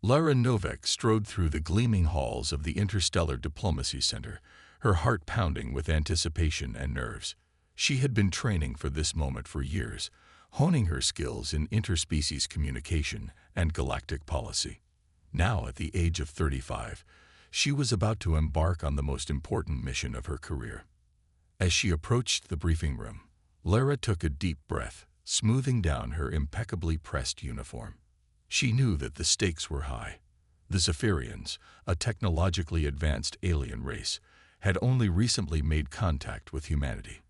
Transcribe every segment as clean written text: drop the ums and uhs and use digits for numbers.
Lara Novak strode through the gleaming halls of the Interstellar Diplomacy Center, her heart pounding with anticipation and nerves. She had been training for this moment for years, honing her skills in interspecies communication and galactic policy. Now, at the age of 35, she was about to embark on the most important mission of her career. As she approached the briefing room, Lara took a deep breath, smoothing down her impeccably pressed uniform. She knew that the stakes were high. The Zephyrians, a technologically advanced alien race, had only recently made contact with humanity.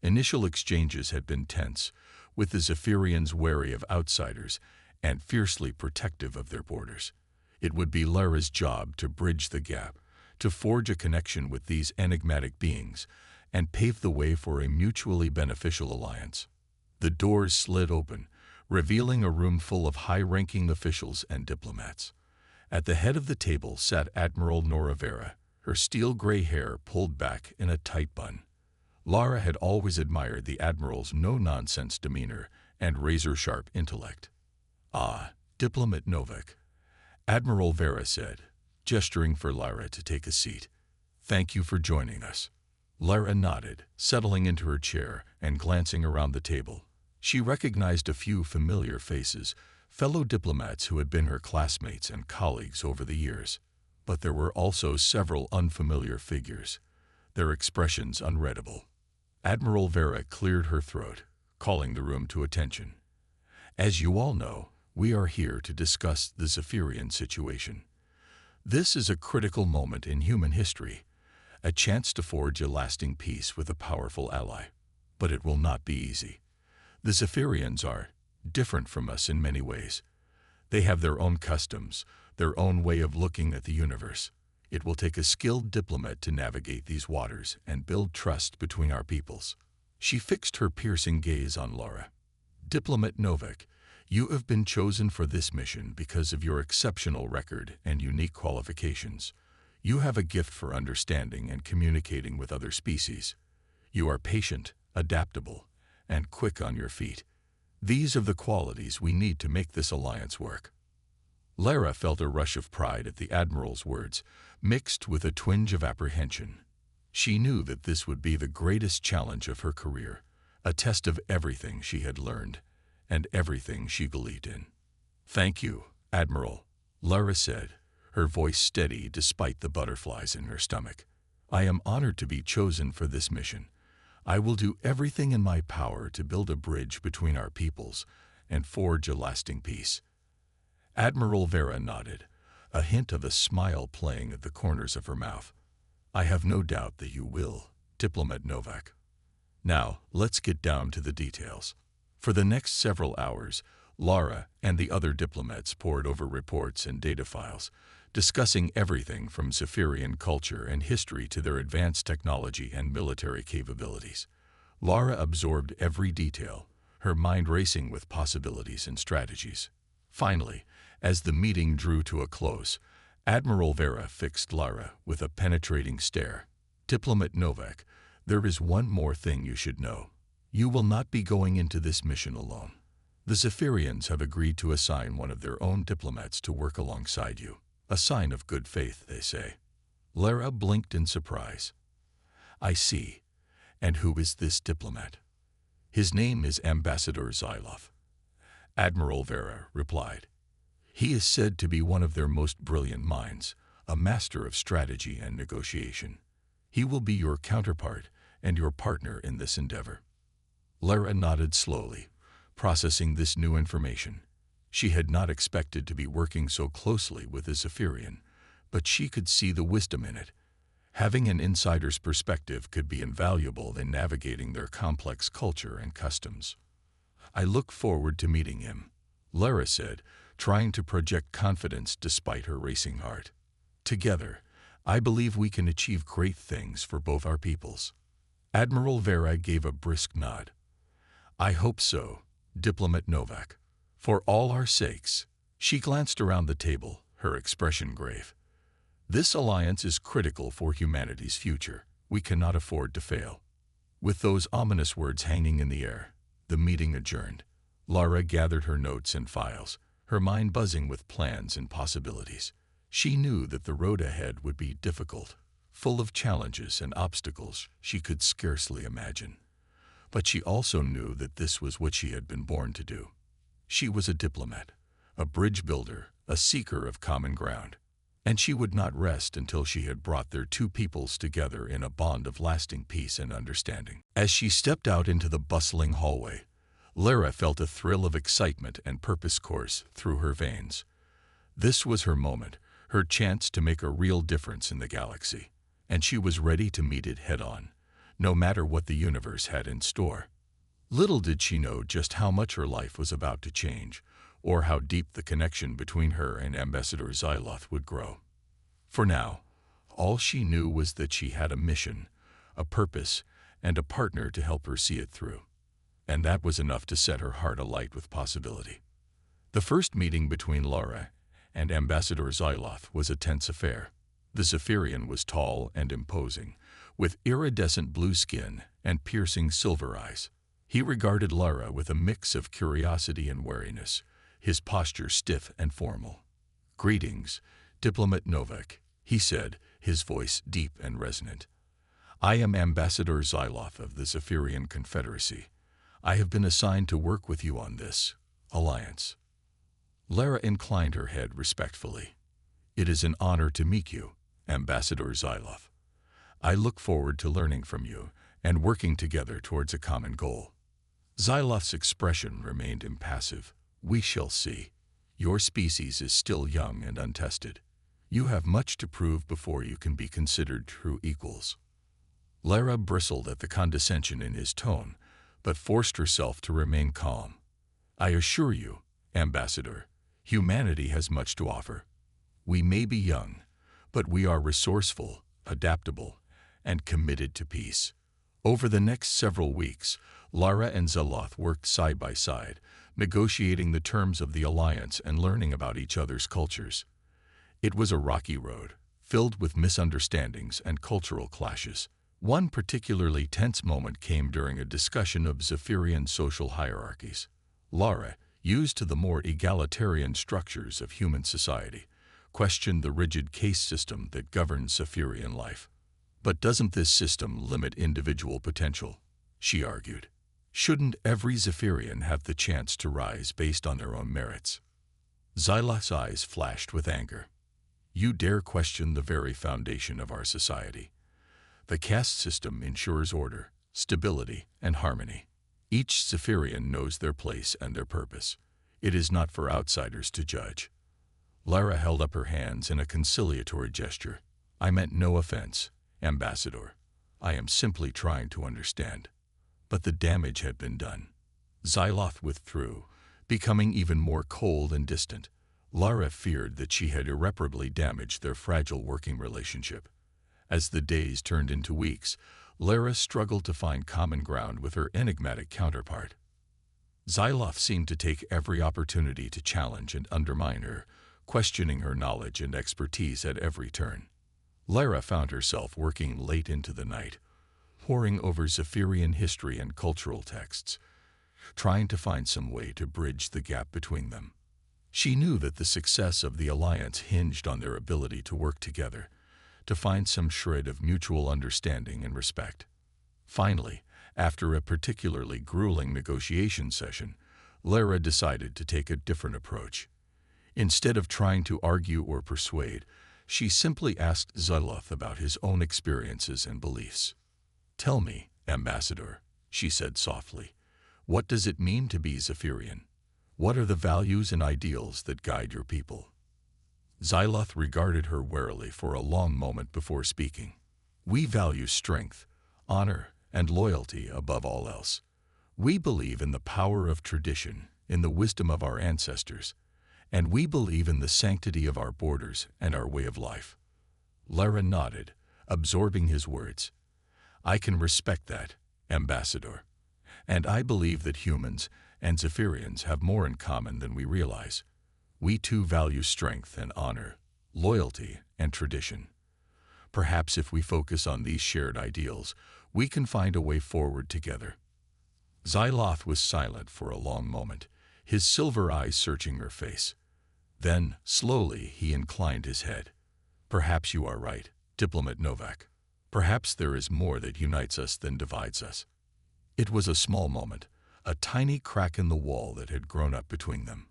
Initial exchanges had been tense, with the Zephyrians wary of outsiders and fiercely protective of their borders. It would be Lara's job to bridge the gap, to forge a connection with these enigmatic beings, and pave the way for a mutually beneficial alliance. The doors slid open, revealing a room full of high-ranking officials and diplomats. At the head of the table sat Admiral Nora Vera, her steel-gray hair pulled back in a tight bun. Lara had always admired the Admiral's no-nonsense demeanor and razor-sharp intellect. "Ah, Diplomat Novak," Admiral Vera said, gesturing for Lara to take a seat. "Thank you for joining us." Lara nodded, settling into her chair and glancing around the table. She recognized a few familiar faces, fellow diplomats who had been her classmates and colleagues over the years. But there were also several unfamiliar figures, their expressions unreadable. Admiral Vera cleared her throat, calling the room to attention. "As you all know, we are here to discuss the Zephyrian situation. This is a critical moment in human history, a chance to forge a lasting peace with a powerful ally. But it will not be easy. The Zephyrians are different from us in many ways. They have their own customs, their own way of looking at the universe. It will take a skilled diplomat to navigate these waters and build trust between our peoples." She fixed her piercing gaze on Lara. "Diplomat Novak, you have been chosen for this mission because of your exceptional record and unique qualifications. You have a gift for understanding and communicating with other species. You are patient, adaptable, and quick on your feet. These are the qualities we need to make this alliance work." Lara felt a rush of pride at the Admiral's words, mixed with a twinge of apprehension. She knew that this would be the greatest challenge of her career, a test of everything she had learned and everything she believed in. "Thank you, Admiral," Lara said, her voice steady despite the butterflies in her stomach. "I am honored to be chosen for this mission. I will do everything in my power to build a bridge between our peoples and forge a lasting peace." Admiral Vera nodded, a hint of a smile playing at the corners of her mouth. "I have no doubt that you will, Diplomat Novak. Now, let's get down to the details." For the next several hours, Lara and the other diplomats pored over reports and data files, discussing everything from Zephyrian culture and history to their advanced technology and military capabilities. Lara absorbed every detail, her mind racing with possibilities and strategies. Finally, as the meeting drew to a close, Admiral Vera fixed Lara with a penetrating stare. "Diplomat Novak, there is one more thing you should know. You will not be going into this mission alone. The Zephyrians have agreed to assign one of their own diplomats to work alongside you. A sign of good faith, they say." Lara blinked in surprise. "I see. And who is this diplomat?" "His name is Ambassador Zylov," Admiral Vera replied. "He is said to be one of their most brilliant minds, a master of strategy and negotiation. He will be your counterpart and your partner in this endeavor." Lara nodded slowly, processing this new information. She had not expected to be working so closely with a Zephyrian, but she could see the wisdom in it. Having an insider's perspective could be invaluable in navigating their complex culture and customs. "I look forward to meeting him," Lara said, trying to project confidence despite her racing heart. "Together, I believe we can achieve great things for both our peoples." Admiral Vera gave a brisk nod. "I hope so, Diplomat Novak. For all our sakes." She glanced around the table, her expression grave. "This alliance is critical for humanity's future. We cannot afford to fail." With those ominous words hanging in the air, the meeting adjourned. Lara gathered her notes and files, her mind buzzing with plans and possibilities. She knew that the road ahead would be difficult, full of challenges and obstacles she could scarcely imagine. But she also knew that this was what she had been born to do. She was a diplomat, a bridge builder, a seeker of common ground. And she would not rest until she had brought their two peoples together in a bond of lasting peace and understanding. As she stepped out into the bustling hallway, Lara felt a thrill of excitement and purpose course through her veins. This was her moment, her chance to make a real difference in the galaxy, and she was ready to meet it head-on, no matter what the universe had in store. Little did she know just how much her life was about to change, or how deep the connection between her and Ambassador Xyloth would grow. For now, all she knew was that she had a mission, a purpose, and a partner to help her see it through. And that was enough to set her heart alight with possibility. The first meeting between Lara and Ambassador Xyloth was a tense affair. The Zephyrian was tall and imposing, with iridescent blue skin and piercing silver eyes. He regarded Lara with a mix of curiosity and wariness, his posture stiff and formal. "Greetings, Diplomat Novak," he said, his voice deep and resonant. "I am Ambassador Xyloth of the Zephyrian Confederacy. I have been assigned to work with you on this alliance." Lara inclined her head respectfully. "It is an honor to meet you, Ambassador Xyloth. I look forward to learning from you and working together towards a common goal." Xyloth's expression remained impassive. "We shall see. Your species is still young and untested. You have much to prove before you can be considered true equals." Lara bristled at the condescension in his tone, but forced herself to remain calm. "I assure you, Ambassador, humanity has much to offer. We may be young, but we are resourceful, adaptable, and committed to peace." Over the next several weeks, Lara and Xyloth worked side by side, negotiating the terms of the alliance and learning about each other's cultures. It was a rocky road, filled with misunderstandings and cultural clashes. One particularly tense moment came during a discussion of Zephyrian social hierarchies. Lara, used to the more egalitarian structures of human society, questioned the rigid caste system that governs Zephyrian life. "But doesn't this system limit individual potential?" she argued. "Shouldn't every Zephyrian have the chance to rise based on their own merits?" Xyloth's eyes flashed with anger. "You dare question the very foundation of our society. The caste system ensures order, stability, and harmony. Each Zephyrian knows their place and their purpose. It is not for outsiders to judge." Lara held up her hands in a conciliatory gesture. "I meant no offense, Ambassador. I am simply trying to understand." But the damage had been done. Xyloth withdrew, becoming even more cold and distant. Lara feared that she had irreparably damaged their fragile working relationship. As the days turned into weeks, Lara struggled to find common ground with her enigmatic counterpart. Xyloth seemed to take every opportunity to challenge and undermine her, questioning her knowledge and expertise at every turn. Lara found herself working late into the night, poring over Zephyrian history and cultural texts, trying to find some way to bridge the gap between them. She knew that the success of the alliance hinged on their ability to work together, to find some shred of mutual understanding and respect. Finally, after a particularly grueling negotiation session, Lara decided to take a different approach. Instead of trying to argue or persuade, she simply asked Xyloth about his own experiences and beliefs. "Tell me, Ambassador," she said softly, "what does it mean to be Zephyrian? What are the values and ideals that guide your people?" Xyloth regarded her warily for a long moment before speaking. "We value strength, honor, and loyalty above all else. We believe in the power of tradition, in the wisdom of our ancestors, and we believe in the sanctity of our borders and our way of life." Lara nodded, absorbing his words. "I can respect that, Ambassador, and I believe that humans and Zephyrians have more in common than we realize. We too value strength and honor, loyalty and tradition. Perhaps if we focus on these shared ideals, we can find a way forward together." Xyloth was silent for a long moment, his silver eyes searching her face. Then, slowly, he inclined his head. "Perhaps you are right, Diplomat Novak. Perhaps there is more that unites us than divides us." It was a small moment, a tiny crack in the wall that had grown up between them.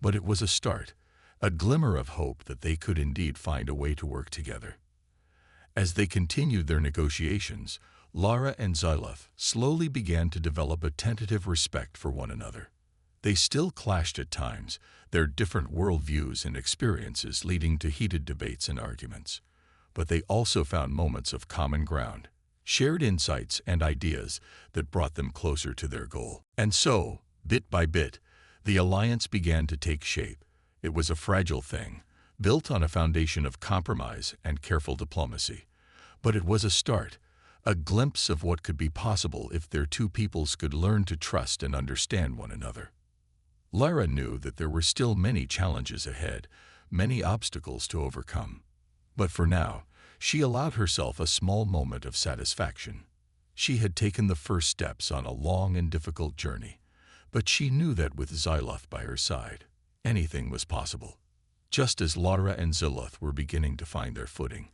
But it was a start, a glimmer of hope that they could indeed find a way to work together. As they continued their negotiations, Lara and Xyloth slowly began to develop a tentative respect for one another. They still clashed at times, their different worldviews and experiences leading to heated debates and arguments. But they also found moments of common ground, shared insights and ideas that brought them closer to their goal. And so, bit by bit, the alliance began to take shape. It was a fragile thing, built on a foundation of compromise and careful diplomacy. But it was a start, a glimpse of what could be possible if their two peoples could learn to trust and understand one another. Lara knew that there were still many challenges ahead, many obstacles to overcome. But for now, she allowed herself a small moment of satisfaction. She had taken the first steps on a long and difficult journey, but she knew that with Xyloth by her side, anything was possible. Just as Lara and Xyloth were beginning to find their footing,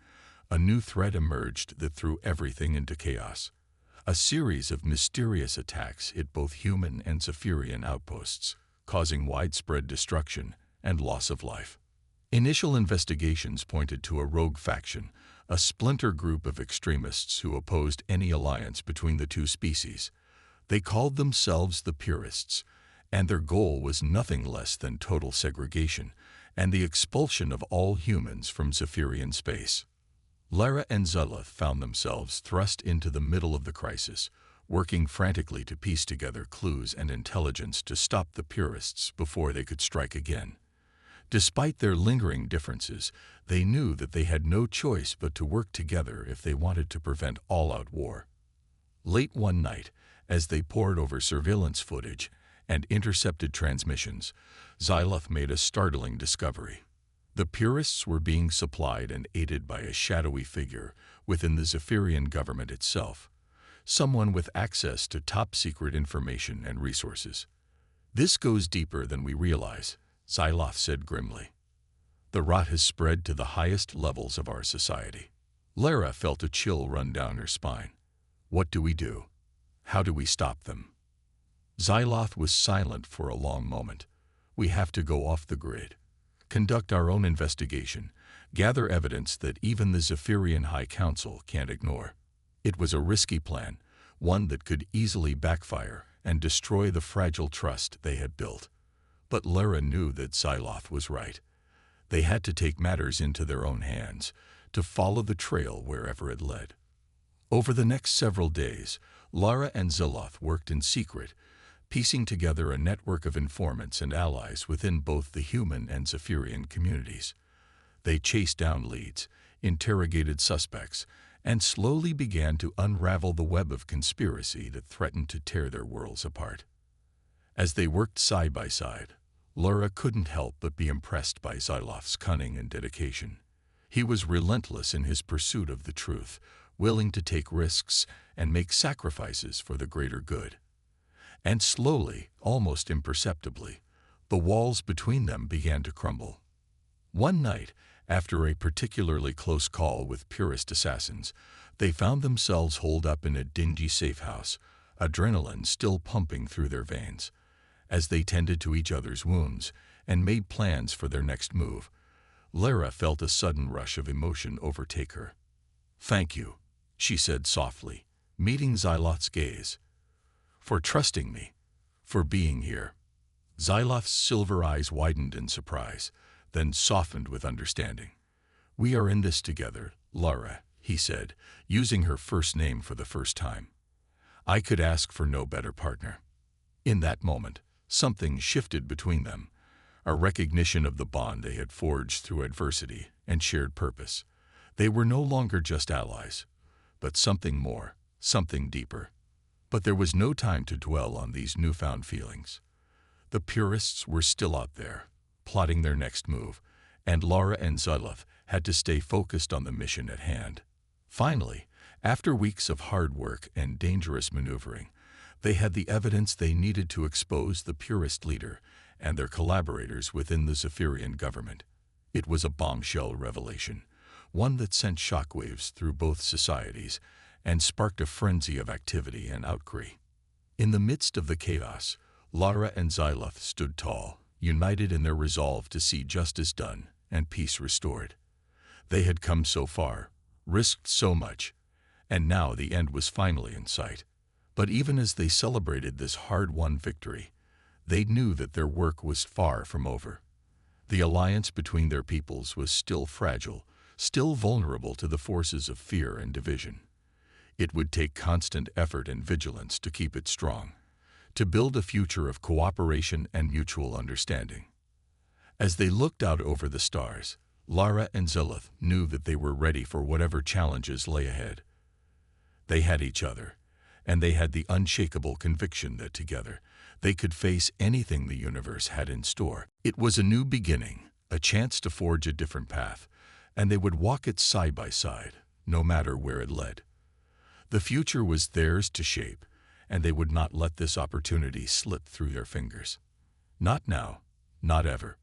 a new threat emerged that threw everything into chaos. A series of mysterious attacks hit both human and Zephyrian outposts, causing widespread destruction and loss of life. Initial investigations pointed to a rogue faction, a splinter group of extremists who opposed any alliance between the two species. They called themselves the Purists, and their goal was nothing less than total segregation and the expulsion of all humans from Zephyrian space. Lara and Xyloth found themselves thrust into the middle of the crisis, working frantically to piece together clues and intelligence to stop the Purists before they could strike again. Despite their lingering differences, they knew that they had no choice but to work together if they wanted to prevent all-out war. Late one night, as they pored over surveillance footage and intercepted transmissions, Xyloth made a startling discovery. The Purists were being supplied and aided by a shadowy figure within the Zephyrian government itself, someone with access to top-secret information and resources. "This goes deeper than we realize," Xyloth said grimly. "The rot has spread to the highest levels of our society." Lara felt a chill run down her spine. "What do we do? How do we stop them?" Xyloth was silent for a long moment. "We have to go off the grid, conduct our own investigation, gather evidence that even the Zephyrian High Council can't ignore." It was a risky plan, one that could easily backfire and destroy the fragile trust they had built. But Lara knew that Xyloth was right. They had to take matters into their own hands, to follow the trail wherever it led. Over the next several days, Lara and Xyloth worked in secret, piecing together a network of informants and allies within both the human and Zephyrian communities. They chased down leads, interrogated suspects, and slowly began to unravel the web of conspiracy that threatened to tear their worlds apart. As they worked side by side, Lara couldn't help but be impressed by Xyloth's cunning and dedication. He was relentless in his pursuit of the truth, willing to take risks and make sacrifices for the greater good. And slowly, almost imperceptibly, the walls between them began to crumble. One night, after a particularly close call with Purist assassins, they found themselves holed up in a dingy safe house, adrenaline still pumping through their veins. As they tended to each other's wounds and made plans for their next move, Lara felt a sudden rush of emotion overtake her. "Thank you," she said softly, meeting Xyloth's gaze. "For trusting me, for being here." Xyloth's silver eyes widened in surprise, then softened with understanding. "We are in this together, Lara," he said, using her first name for the first time. "I could ask for no better partner." In that moment, something shifted between them, a recognition of the bond they had forged through adversity and shared purpose. They were no longer just allies, but something more, something deeper. But there was no time to dwell on these newfound feelings. The Purists were still out there, plotting their next move, and Lara and Xyloth had to stay focused on the mission at hand. Finally, after weeks of hard work and dangerous maneuvering, they had the evidence they needed to expose the Purist leader and their collaborators within the Zephyrian government. It was a bombshell revelation, one that sent shockwaves through both societies and sparked a frenzy of activity and outcry. In the midst of the chaos, Lara and Xyloth stood tall, united in their resolve to see justice done and peace restored. They had come so far, risked so much, and now the end was finally in sight. But even as they celebrated this hard-won victory, they knew that their work was far from over. The alliance between their peoples was still fragile, still vulnerable to the forces of fear and division. It would take constant effort and vigilance to keep it strong, to build a future of cooperation and mutual understanding. As they looked out over the stars, Lara and Xyloth knew that they were ready for whatever challenges lay ahead. They had each other, and they had the unshakable conviction that together they could face anything the universe had in store. It was a new beginning, a chance to forge a different path, and they would walk it side by side, no matter where it led. The future was theirs to shape, and they would not let this opportunity slip through their fingers. Not now, not ever.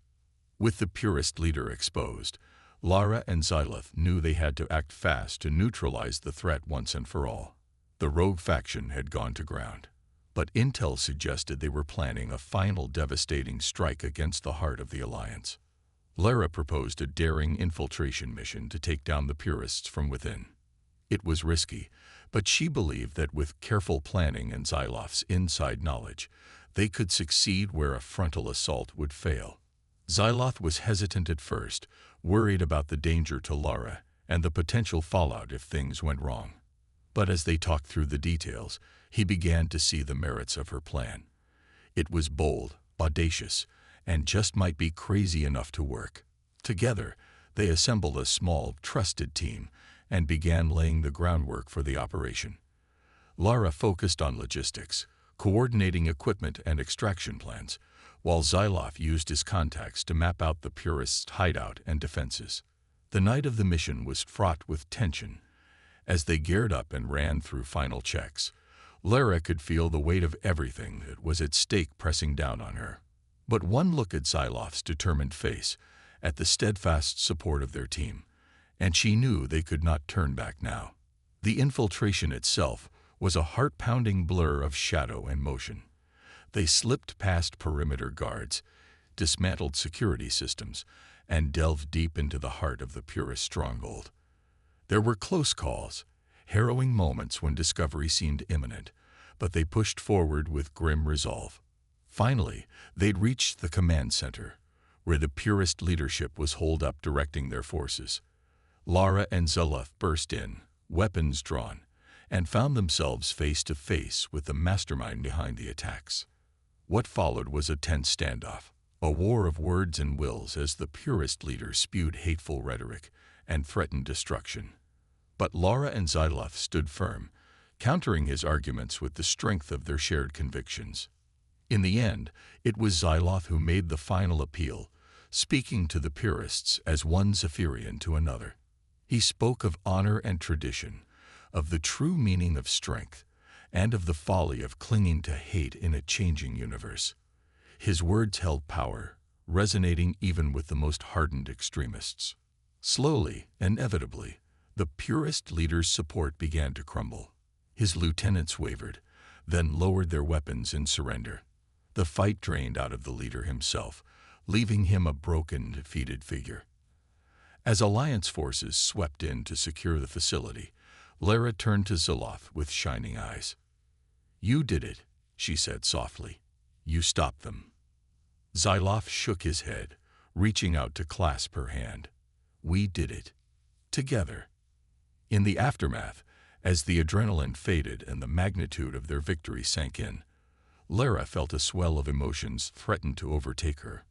With the purest leader exposed, Lara and Xyloth knew they had to act fast to neutralize the threat once and for all. The rogue faction had gone to ground, but intel suggested they were planning a final devastating strike against the heart of the Alliance. Lara proposed a daring infiltration mission to take down the Purists from within. It was risky, but she believed that with careful planning and Xyloth's inside knowledge, they could succeed where a frontal assault would fail. Xyloth was hesitant at first, worried about the danger to Lara and the potential fallout if things went wrong. But as they talked through the details, he began to see the merits of her plan. It was bold, audacious, and just might be crazy enough to work. Together, they assembled a small, trusted team and began laying the groundwork for the operation. Lara focused on logistics, coordinating equipment and extraction plans, while Xyloth used his contacts to map out the Purists' hideout and defenses. The night of the mission was fraught with tension. As they geared up and ran through final checks, Lara could feel the weight of everything that was at stake pressing down on her. But one look at Xyloth's determined face, at the steadfast support of their team, and she knew they could not turn back now. The infiltration itself was a heart-pounding blur of shadow and motion. They slipped past perimeter guards, dismantled security systems, and delved deep into the heart of the Purist stronghold. There were close calls, harrowing moments when discovery seemed imminent, but they pushed forward with grim resolve. Finally, they'd reached the command center, where the Purist leadership was holed up directing their forces. Lara and Xyloth burst in, weapons drawn, and found themselves face to face with the mastermind behind the attacks. What followed was a tense standoff, a war of words and wills as the Purist leader spewed hateful rhetoric and threatened destruction. But Lara and Xyloth stood firm, countering his arguments with the strength of their shared convictions. In the end, it was Xyloth who made the final appeal, speaking to the Purists as one Zephyrian to another. He spoke of honor and tradition, of the true meaning of strength, and of the folly of clinging to hate in a changing universe. His words held power, resonating even with the most hardened extremists. Slowly, inevitably, the Purist leader's support began to crumble. His lieutenants wavered, then lowered their weapons in surrender. The fight drained out of the leader himself, leaving him a broken, defeated figure. As Alliance forces swept in to secure the facility, Lara turned to Xyloth with shining eyes. "You did it," she said softly. "You stopped them." Xyloth shook his head, reaching out to clasp her hand. "We did it. Together." In the aftermath, as the adrenaline faded and the magnitude of their victory sank in, Lara felt a swell of emotions threaten to overtake her.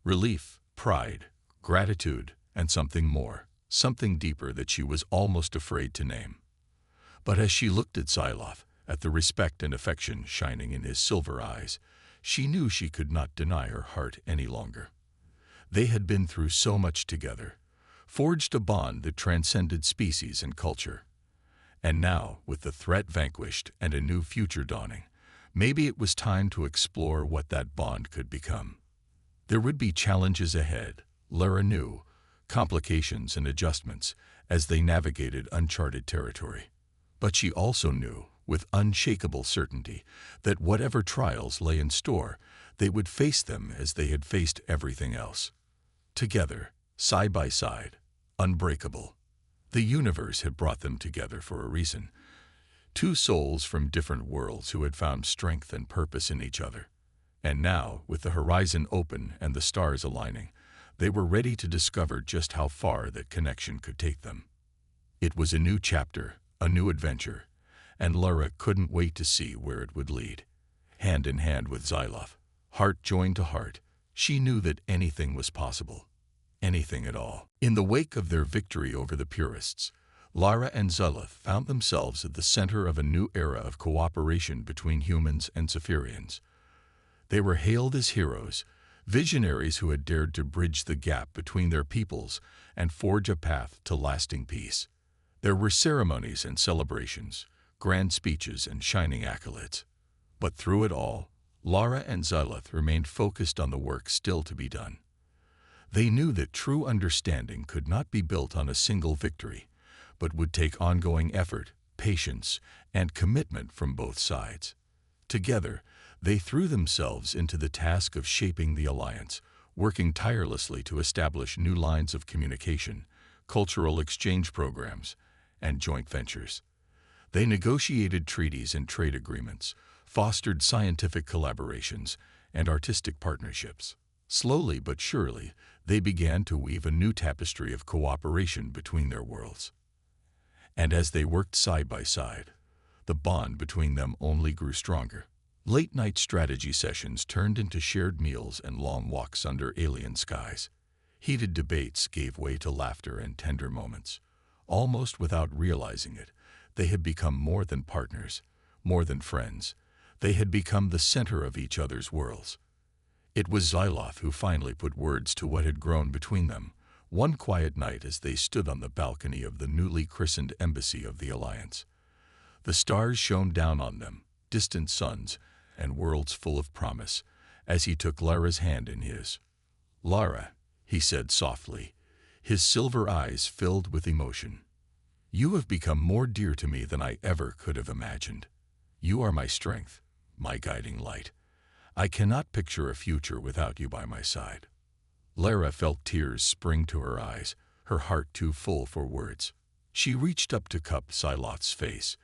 Relief, pride, gratitude, and something more, something deeper that she was almost afraid to name. But as she looked at Xyloth, at the respect and affection shining in his silver eyes, she knew she could not deny her heart any longer. They had been through so much together, forged a bond that transcended species and culture. And now, with the threat vanquished and a new future dawning, Maybe it was time to explore what that bond could become. There would be challenges ahead, Lara knew, complications and adjustments as they navigated uncharted territory. But she also knew, with unshakable certainty, that whatever trials lay in store, they would face them as they had faced everything else. Together, side by side, unbreakable. The universe had brought them together for a reason. Two souls from different worlds who had found strength and purpose in each other. And now, with the horizon open and the stars aligning, they were ready to discover just how far that connection could take them. It was a new chapter, a new adventure, and Lara couldn't wait to see where it would lead. Hand in hand with Xyloth, heart joined to heart, she knew that anything was possible. Anything at all. In the wake of their victory over the Purists, Lara and Xyloth found themselves at the center of a new era of cooperation between humans and Sci-fians. They were hailed as heroes, visionaries who had dared to bridge the gap between their peoples and forge a path to lasting peace. There were ceremonies and celebrations, grand speeches and shining accolades. But through it all, Lara and Xyloth remained focused on the work still to be done. They knew that true understanding could not be built on a single victory, but would take ongoing effort, patience, and commitment from both sides. Together, they threw themselves into the task of shaping the alliance, working tirelessly to establish new lines of communication, cultural exchange programs, and joint ventures. They negotiated treaties and trade agreements, fostered scientific collaborations, and artistic partnerships. Slowly but surely, they began to weave a new tapestry of cooperation between their worlds. And as they worked side by side, the bond between them only grew stronger. Late-night strategy sessions turned into shared meals and long walks under alien skies. Heated debates gave way to laughter and tender moments. Almost without realizing it, they had become more than partners, more than friends. They had become the center of each other's worlds. It was Xyloth who finally put words to what had grown between them, one quiet night as they stood on the balcony of the newly christened embassy of the Alliance. The stars shone down on them, distant suns, and worlds full of promise, as he took Lara's hand in his. "Lara," he said softly, his silver eyes filled with emotion. "You have become more dear to me than I ever could have imagined. You are my strength, my guiding light. I cannot picture a future without you by my side." Lara felt tears spring to her eyes, her heart too full for words. She reached up to cup Xyloth's face,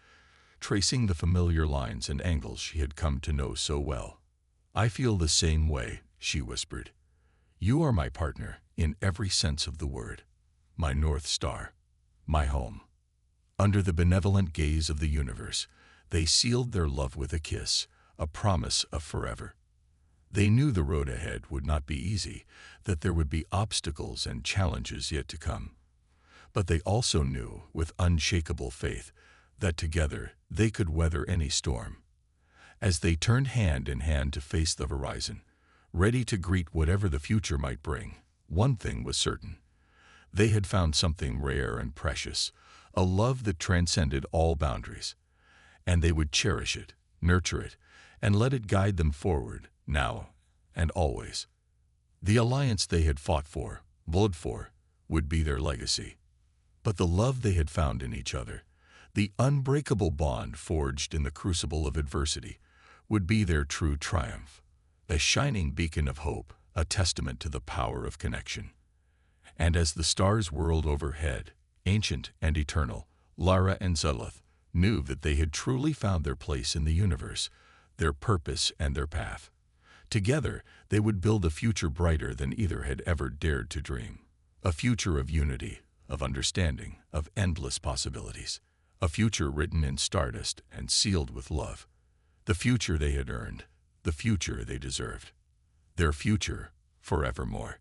tracing the familiar lines and angles she had come to know so well. "I feel the same way," she whispered. "You are my partner in every sense of the word, my North Star, my home." Under the benevolent gaze of the universe, they sealed their love with a kiss, a promise of forever. They knew the road ahead would not be easy, that there would be obstacles and challenges yet to come. But they also knew, with unshakable faith, that together they could weather any storm. As they turned hand in hand to face the horizon, ready to greet whatever the future might bring, one thing was certain. They had found something rare and precious, a love that transcended all boundaries. And they would cherish it, nurture it, and let it guide them forward, now and always. The alliance they had fought for, bled for, would be their legacy. But the love they had found in each other, the unbreakable bond forged in the crucible of adversity, would be their true triumph, a shining beacon of hope, a testament to the power of connection. And as the stars whirled overhead, ancient and eternal, Lara and Xyloth knew that they had truly found their place in the universe, their purpose and their path. Together, they would build a future brighter than either had ever dared to dream. A future of unity, of understanding, of endless possibilities. A future written in stardust and sealed with love. The future they had earned, the future they deserved. Their future forevermore.